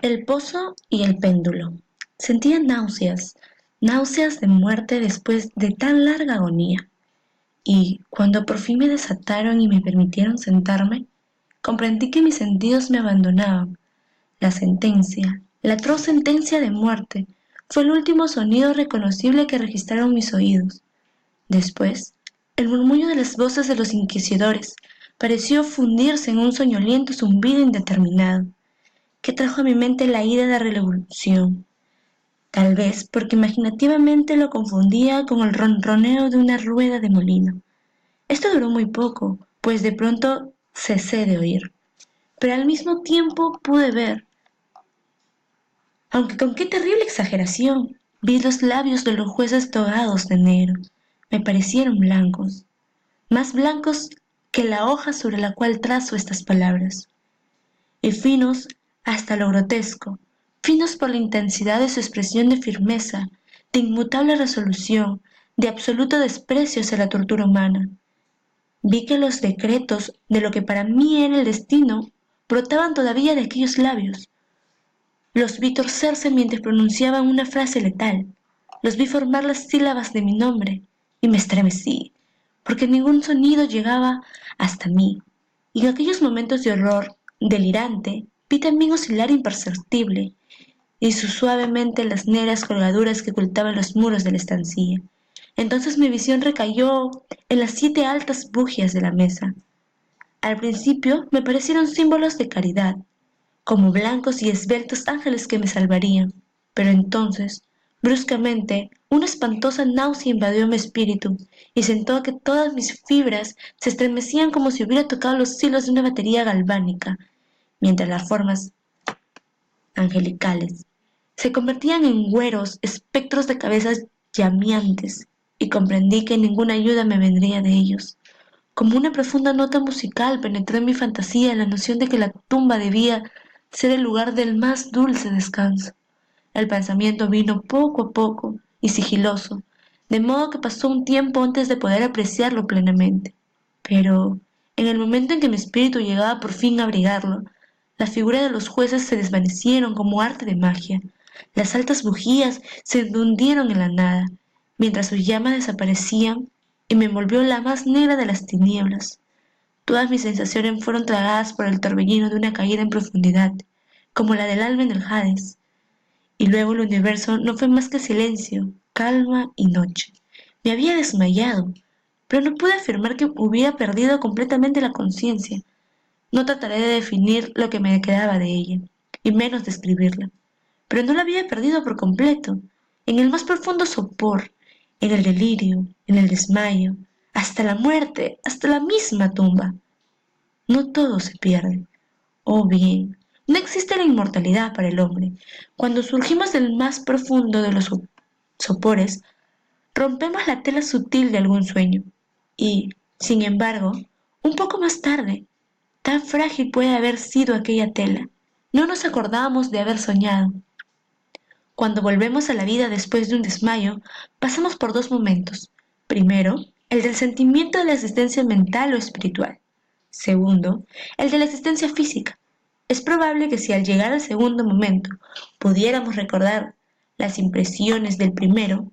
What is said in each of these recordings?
El pozo y el péndulo. Sentía náuseas, náuseas de muerte después de tan larga agonía. Y cuando por fin me desataron y me permitieron sentarme, comprendí que mis sentidos me abandonaban. La sentencia, la atroz sentencia de muerte, fue el último sonido reconocible que registraron mis oídos. Después, el murmullo de las voces de los inquisidores pareció fundirse en un soñoliento zumbido indeterminado, que trajo a mi mente la ira de la revolución, tal vez porque imaginativamente lo confundía con el ronroneo de una rueda de molino. Esto duró muy poco, pues de pronto cesé de oír, pero al mismo tiempo pude ver, aunque con qué terrible exageración, vi los labios de los jueces togados de negro. Me parecieron blancos, más blancos que la hoja sobre la cual trazo estas palabras, y finos hasta lo grotesco, finos por la intensidad de su expresión de firmeza, de inmutable resolución, de absoluto desprecio hacia la tortura humana. Vi que los decretos de lo que para mí era el destino brotaban todavía de aquellos labios. Los vi torcerse mientras pronunciaban una frase letal. Los vi formar las sílabas de mi nombre y me estremecí, porque ningún sonido llegaba hasta mí. Y en aquellos momentos de horror delirante vi también oscilar imperceptible y suavemente las negras colgaduras que ocultaban los muros de la estancia. Entonces mi visión recayó en las 7 altas bujías de la mesa. Al principio me parecieron símbolos de caridad, como blancos y esbeltos ángeles que me salvarían, pero entonces, bruscamente, una espantosa náusea invadió mi espíritu y sentó que todas mis fibras se estremecían como si hubiera tocado los hilos de una batería galvánica, mientras las formas angelicales se convertían en güeros espectros de cabezas llameantes, y comprendí que ninguna ayuda me vendría de ellos. Como una profunda nota musical penetró en mi fantasía la noción de que la tumba debía ser el lugar del más dulce descanso. El pensamiento vino poco a poco y sigiloso, de modo que pasó un tiempo antes de poder apreciarlo plenamente. Pero, en el momento en que mi espíritu llegaba por fin a abrigarlo, la figura de los jueces se desvanecieron como arte de magia. Las altas bujías se hundieron en la nada, mientras sus llamas desaparecían y me envolvió la más negra de las tinieblas. Todas mis sensaciones fueron tragadas por el torbellino de una caída en profundidad, como la del alma en el Hades. Y luego el universo no fue más que silencio, calma y noche. Me había desmayado, pero no pude afirmar que hubiera perdido completamente la conciencia. No trataré de definir lo que me quedaba de ella, y menos describirla. Pero no la había perdido por completo. En el más profundo sopor, en el delirio, en el desmayo, hasta la muerte, hasta la misma tumba. No todo se pierde. Oh bien, no existe la inmortalidad para el hombre. Cuando surgimos del más profundo de los sopores, rompemos la tela sutil de algún sueño. Y, sin embargo, un poco más tarde, tan frágil puede haber sido aquella tela, no nos acordamos de haber soñado. Cuando volvemos a la vida después de un desmayo, pasamos por dos momentos. Primero, el del sentimiento de la existencia mental o espiritual. Segundo, el de la existencia física. Es probable que si al llegar al segundo momento pudiéramos recordar las impresiones del primero,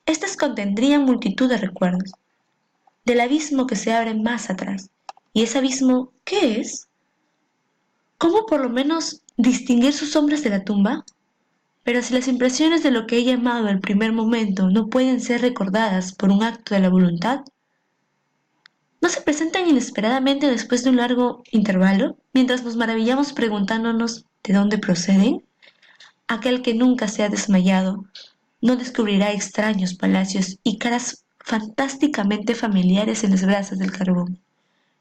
éstas contendrían multitud de recuerdos, del abismo que se abre más atrás. ¿Y ese abismo qué es? ¿Cómo por lo menos distinguir sus sombras de la tumba? Pero si las impresiones de lo que he llamado el primer momento no pueden ser recordadas por un acto de la voluntad, ¿no se presentan inesperadamente después de un largo intervalo, mientras nos maravillamos preguntándonos de dónde proceden? Aquel que nunca se ha desmayado no descubrirá extraños palacios y caras fantásticamente familiares en las brasas del carbón.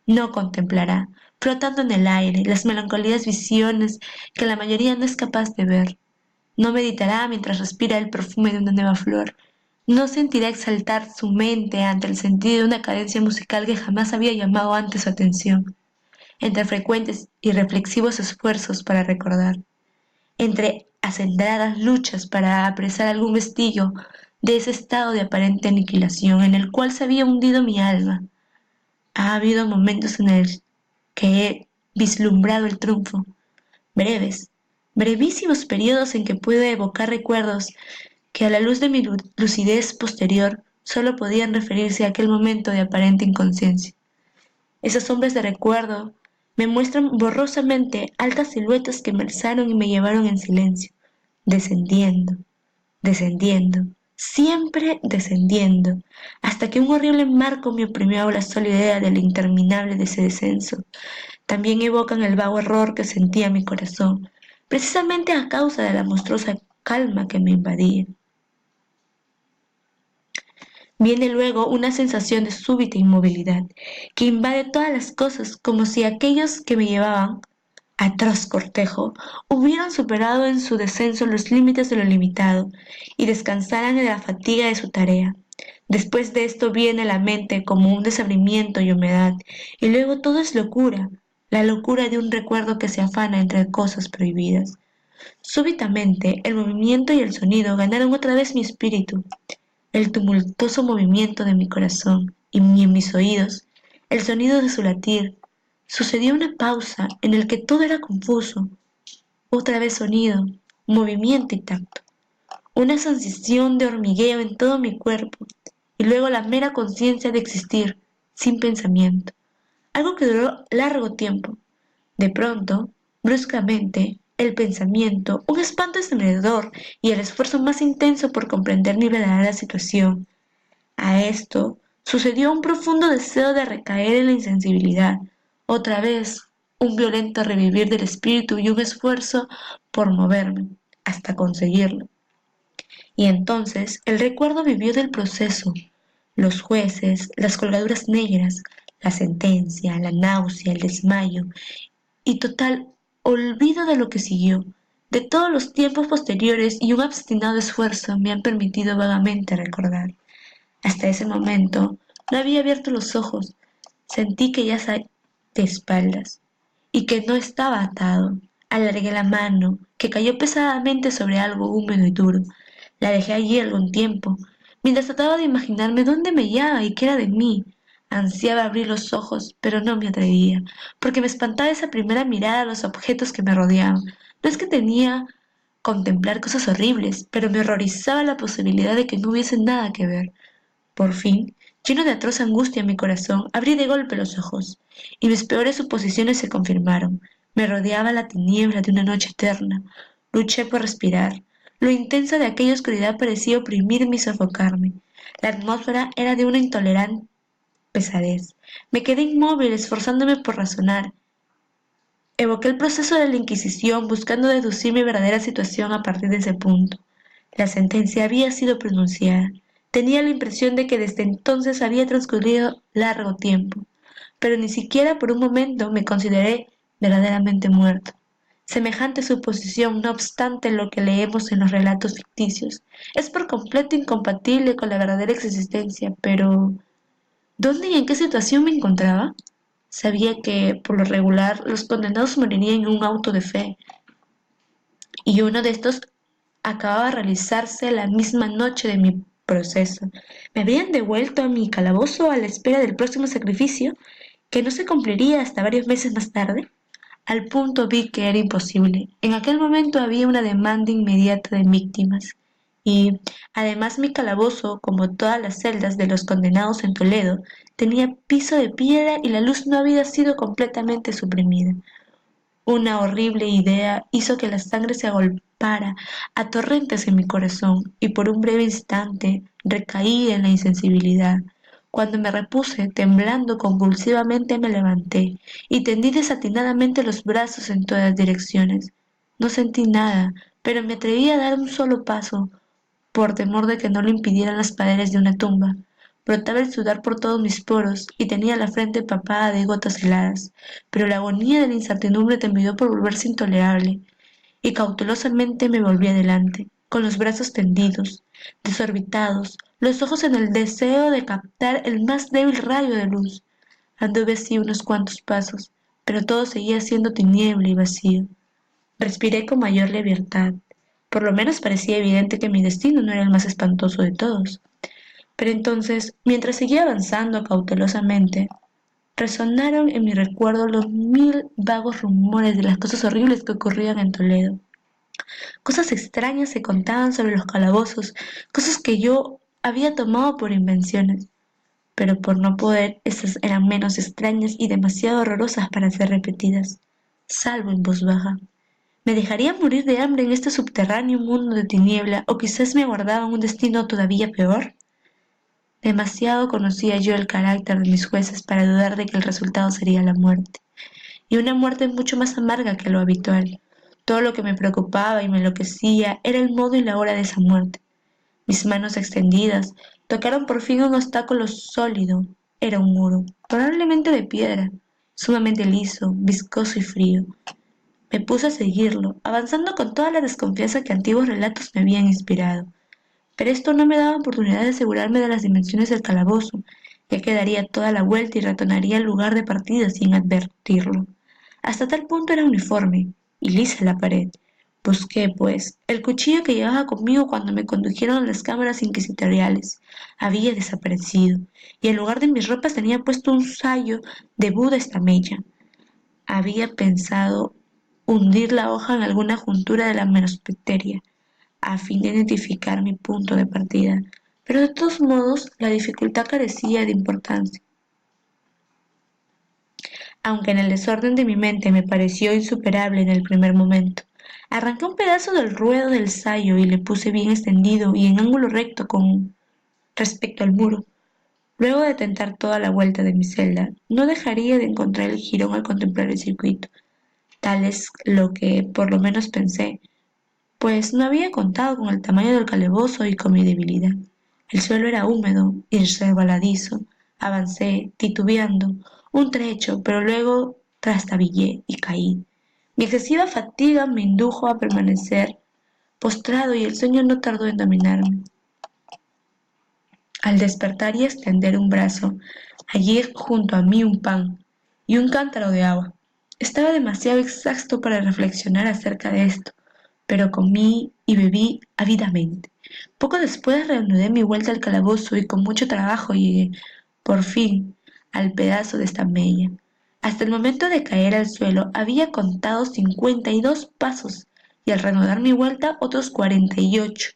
No contemplará, flotando en el aire, las melancólicas visiones que la mayoría no es capaz de ver. No meditará mientras respira el perfume de una nueva flor. No sentirá exaltar su mente ante el sentido de una cadencia musical que jamás había llamado antes su atención. Entre frecuentes y reflexivos esfuerzos para recordar, entre acendradas luchas para apresar algún vestigio de ese estado de aparente aniquilación en el cual se había hundido mi alma, ha habido momentos en el que he vislumbrado el triunfo, breves, brevísimos periodos en que pude evocar recuerdos que a la luz de mi lucidez posterior solo podían referirse a aquel momento de aparente inconsciencia. Esas sombras de recuerdo me muestran borrosamente altas siluetas que me alzaron y me llevaron en silencio, descendiendo, descendiendo, siempre descendiendo, hasta que un horrible marco me oprimió a la sola idea de lo interminable de ese descenso. También evocan el vago error que sentía mi corazón, precisamente a causa de la monstruosa calma que me invadía. Viene luego una sensación de súbita inmovilidad que invade todas las cosas como si aquellos que me llevaban, atroz cortejo, hubieran superado en su descenso los límites de lo limitado y descansaran de la fatiga de su tarea. Después de esto viene la mente como un desabrimiento y humedad, y luego todo es locura, la locura de un recuerdo que se afana entre cosas prohibidas. Súbitamente el movimiento y el sonido ganaron otra vez mi espíritu, el tumultuoso movimiento de mi corazón y en mis oídos el sonido de su latir. Sucedió una pausa en el que todo era confuso, otra vez sonido, movimiento y tacto, una sensación de hormigueo en todo mi cuerpo y luego la mera conciencia de existir sin pensamiento, algo que duró largo tiempo. De pronto, bruscamente, el pensamiento, un espanto estremecedor y el esfuerzo más intenso por comprender mi verdadera situación. A esto sucedió un profundo deseo de recaer en la insensibilidad, otra vez un violento revivir del espíritu y un esfuerzo por moverme, hasta conseguirlo. Y entonces el recuerdo vivió del proceso, los jueces, las colgaduras negras, la sentencia, la náusea, el desmayo, y total olvido de lo que siguió, de todos los tiempos posteriores y un obstinado esfuerzo me han permitido vagamente recordar. Hasta ese momento no había abierto los ojos, sentí que yacía de espaldas y que no estaba atado. Alargué la mano, que cayó pesadamente sobre algo húmedo y duro. La dejé allí algún tiempo, mientras trataba de imaginarme dónde me hallaba y qué era de mí. Ansiaba abrir los ojos, pero no me atrevía, porque me espantaba esa primera mirada a los objetos que me rodeaban. No es que tenía contemplar cosas horribles, pero me horrorizaba la posibilidad de que no hubiese nada que ver. Por fin, lleno de atroz angustia en mi corazón, abrí de golpe los ojos, y mis peores suposiciones se confirmaron. Me rodeaba la tiniebla de una noche eterna. Luché por respirar. Lo intenso de aquella oscuridad parecía oprimirme y sofocarme. La atmósfera era de una intolerante pesadez. Me quedé inmóvil, esforzándome por razonar. Evoqué el proceso de la Inquisición, buscando deducir mi verdadera situación a partir de ese punto. La sentencia había sido pronunciada. Tenía la impresión de que desde entonces había transcurrido largo tiempo, pero ni siquiera por un momento me consideré verdaderamente muerto. Semejante suposición, no obstante lo que leemos en los relatos ficticios, es por completo incompatible con la verdadera existencia, pero ¿dónde y en qué situación me encontraba? Sabía que, por lo regular, los condenados morirían en un auto de fe, y uno de estos acababa de realizarse la misma noche de mi proceso. Me habían devuelto a mi calabozo a la espera del próximo sacrificio, que no se cumpliría hasta varios meses más tarde. Al punto vi que era imposible. En aquel momento había una demanda inmediata de víctimas. Y, además, mi calabozo, como todas las celdas de los condenados en Toledo, tenía piso de piedra y la luz no había sido completamente suprimida. Una horrible idea hizo que la sangre se agolpara a torrentes en mi corazón y por un breve instante recaí en la insensibilidad. Cuando me repuse, temblando convulsivamente, me levanté y tendí desatinadamente los brazos en todas direcciones. No sentí nada, pero me atreví a dar un solo paso, por temor de que no lo impidieran las paredes de una tumba. Brotaba el sudor por todos mis poros y tenía la frente empapada de gotas heladas, pero la agonía de la incertidumbre terminó por volverse intolerable, y cautelosamente me volví adelante, con los brazos tendidos, desorbitados, los ojos en el deseo de captar el más débil rayo de luz. Anduve así unos cuantos pasos, pero todo seguía siendo tiniebla y vacío. Respiré con mayor libertad. Por lo menos parecía evidente que mi destino no era el más espantoso de todos. Pero entonces, mientras seguía avanzando cautelosamente, resonaron en mi recuerdo los mil vagos rumores de las cosas horribles que ocurrían en Toledo. Cosas extrañas se contaban sobre los calabozos, cosas que yo había tomado por invenciones, pero por no poder, estas eran menos extrañas y demasiado horrorosas para ser repetidas, salvo en voz baja. ¿Me dejaría morir de hambre en este subterráneo mundo de tiniebla o quizás me aguardaba un destino todavía peor? Demasiado conocía yo el carácter de mis jueces para dudar de que el resultado sería la muerte, y una muerte mucho más amarga que lo habitual. Todo lo que me preocupaba y me enloquecía era el modo y la hora de esa muerte. Mis manos extendidas tocaron por fin un obstáculo sólido. Era un muro, probablemente de piedra, sumamente liso, viscoso y frío. Me puse a seguirlo, avanzando con toda la desconfianza que antiguos relatos me habían inspirado. Pero esto no me daba oportunidad de asegurarme de las dimensiones del calabozo, ya que daría toda la vuelta y retornaría al lugar de partida sin advertirlo. Hasta tal punto era uniforme y lisa la pared. Busqué, pues, el cuchillo que llevaba conmigo cuando me condujeron a las cámaras inquisitoriales. Había desaparecido, y en lugar de mis ropas tenía puesto un sayo de Buda estamella. Había pensado hundir la hoja en alguna juntura de la menospeteria, a fin de identificar mi punto de partida, pero de todos modos la dificultad carecía de importancia. Aunque en el desorden de mi mente me pareció insuperable en el primer momento. Arranqué un pedazo del ruedo del sayo y le puse bien extendido y en ángulo recto con respecto al muro. Luego de tentar toda la vuelta de mi celda, no dejaría de encontrar el jirón al contemplar el circuito. Tal es lo que por lo menos pensé, pues no había contado con el tamaño del calabozo y con mi debilidad. El suelo era húmedo y resbaladizo. Avancé, titubeando, un trecho, pero luego trastabillé y caí. Mi excesiva fatiga me indujo a permanecer postrado y el sueño no tardó en dominarme. Al despertar y extender un brazo, hallé junto a mí un pan y un cántaro de agua. Estaba demasiado exhausto para reflexionar acerca de esto, pero comí y bebí ávidamente. Poco después reanudé mi vuelta al calabozo y con mucho trabajo llegué, por fin, al pedazo de estamella. Hasta el momento de caer al suelo había contado 52 pasos y al reanudar mi vuelta otros 48,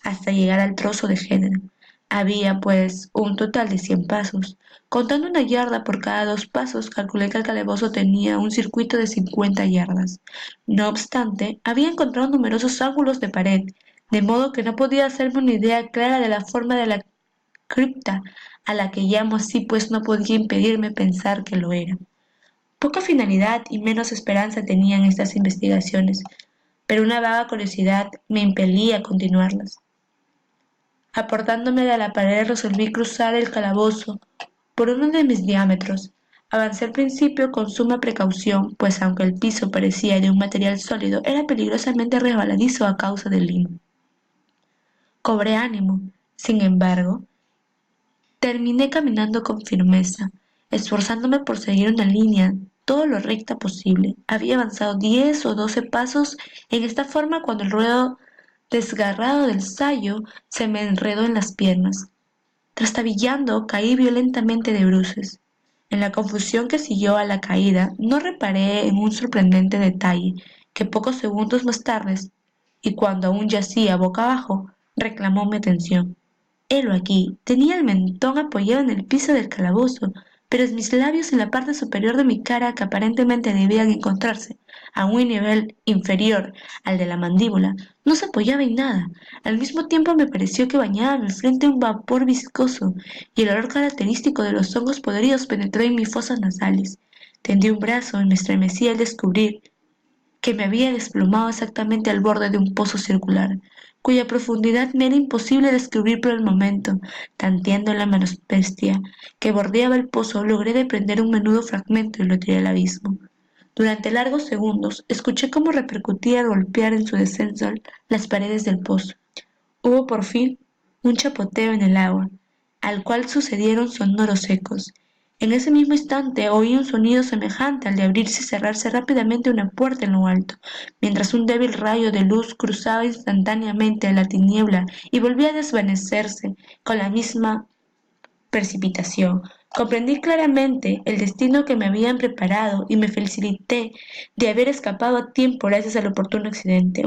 hasta llegar al trozo de género. Había, pues, un total de 100 pasos. Contando una yarda por cada 2 pasos, calculé que el calabozo tenía un circuito de 50 yardas. No obstante, había encontrado numerosos ángulos de pared, de modo que no podía hacerme una idea clara de la forma de la cripta a la que llamo así, pues no podía impedirme pensar que lo era. Poca finalidad y menos esperanza tenían estas investigaciones, pero una vaga curiosidad me impelía a continuarlas. Aportándome de la pared resolví cruzar el calabozo por uno de mis diámetros. Avancé al principio con suma precaución, pues aunque el piso parecía de un material sólido, era peligrosamente resbaladizo a causa del limo. Cobré ánimo, sin embargo, terminé caminando con firmeza, esforzándome por seguir una línea todo lo recta posible. Había avanzado 10 o 12 pasos en esta forma cuando el ruedo desgarrado del sayo se me enredó en las piernas. Trastabillando, caí violentamente de bruces. En la confusión que siguió a la caída, no reparé en un sorprendente detalle que pocos segundos más tarde, y cuando aún yacía boca abajo, reclamó mi atención. Helo aquí, tenía el mentón apoyado en el piso del calabozo, pero mis labios en la parte superior de mi cara, que aparentemente debían encontrarse a un nivel inferior al de la mandíbula, no se apoyaba en nada. Al mismo tiempo me pareció que bañaba mi frente un vapor viscoso, y el olor característico de los hongos podridos penetró en mis fosas nasales. Tendí un brazo y me estremecí al descubrir que me había desplomado exactamente al borde de un pozo circular, cuya profundidad me era imposible descubrir por el momento. Tanteando la bestia que bordeaba el pozo, logré desprender un menudo fragmento y lo tiré al abismo. Durante largos segundos escuché cómo repercutía al golpear en su descenso las paredes del pozo. Hubo por fin un chapoteo en el agua, al cual sucedieron sonoros ecos. En ese mismo instante oí un sonido semejante al de abrirse y cerrarse rápidamente una puerta en lo alto, mientras un débil rayo de luz cruzaba instantáneamente la tiniebla y volvía a desvanecerse con la misma precipitación. Comprendí claramente el destino que me habían preparado y me felicité de haber escapado a tiempo gracias al oportuno accidente.